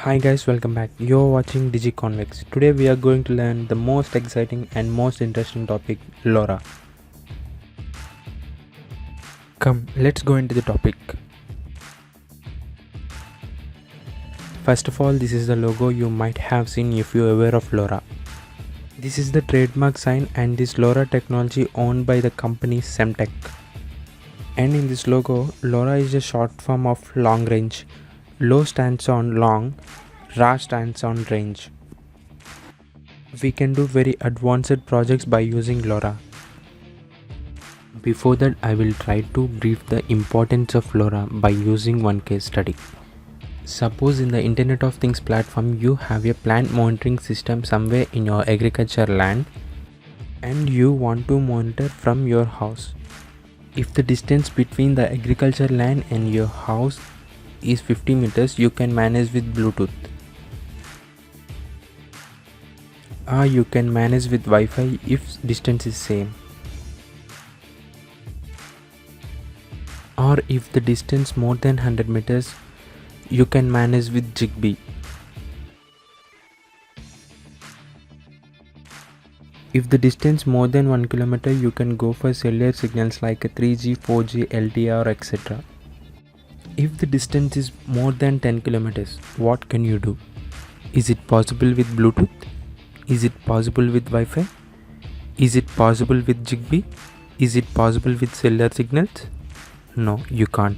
Hi guys, welcome back. You're watching DigiConvex. Today we are going to learn the most exciting and most interesting topic, LoRa. Come, let's go into the topic. First of all, this is the logo you might have seen if you're aware of LoRa. This is the trademark sign and this LoRa technology owned by the company Semtech. And in this logo, LoRa is a short form of long range. Lo stands on long, Ra stands on range. We can do very advanced projects by using LoRa. Before that, I will try to brief the importance of LoRa by using one case study. Suppose in the Internet of Things platform, you have a plant monitoring system somewhere in your agriculture land and you want to monitor from your house. If the distance between the agriculture land and your house is 50 meters, you can manage with Bluetooth. Or you can manage with Wi-Fi if distance is same. Or if the distance more than 100 meters, you can manage with Zigbee. If the distance more than 1 kilometer, you can go for cellular signals like a 3G, 4G, LTE, etc. If the distance is more than 10 kilometers, what can you do? Is it possible with Bluetooth? Is it possible with Wi-Fi? Is it possible with Zigbee? Is it possible with cellular signals? No, you can't.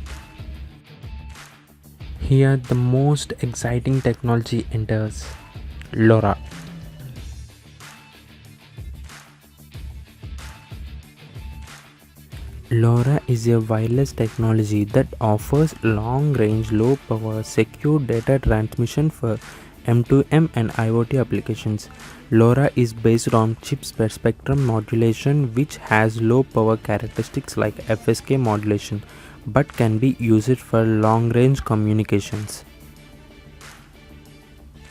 Here the most exciting technology enters, LoRa. LoRa is a wireless technology that offers long-range, low-power, secure data transmission for M2M and IoT applications. LoRa is based on chip spectrum modulation, which has low power characteristics like FSK modulation, but can be used for long-range communications.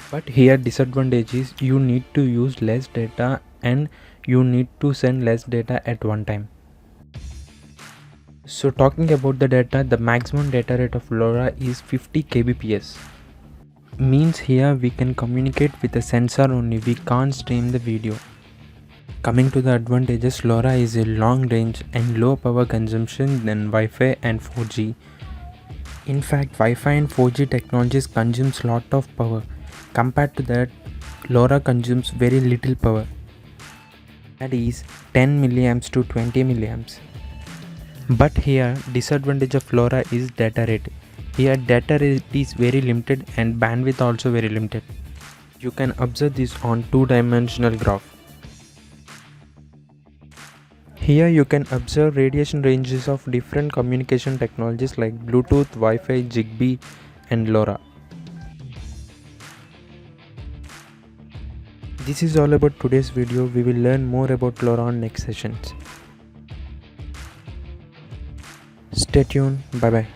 But here disadvantage is you need to use less data and you need to send less data at one time. So talking about the data, the maximum data rate of LoRa is 50 kbps. Means here we can communicate with a sensor only, we can't stream the video. Coming to the advantages, LoRa is a long range and low power consumption than Wi-Fi and 4G. In fact, Wi-Fi and 4G technologies consumes lot of power. Compared to that, LoRa consumes very little power. That is 10 milliamps to 20 milliamps. But here disadvantage of LoRa is data rate. Here data rate is very limited and bandwidth also very limited. You can observe this on two-dimensional graph. Here you can observe radiation ranges of different communication technologies like Bluetooth, Wi-Fi, Zigbee and LoRa. This is all about today's video. We will learn more about LoRa on next sessions. Stay tuned. Bye bye.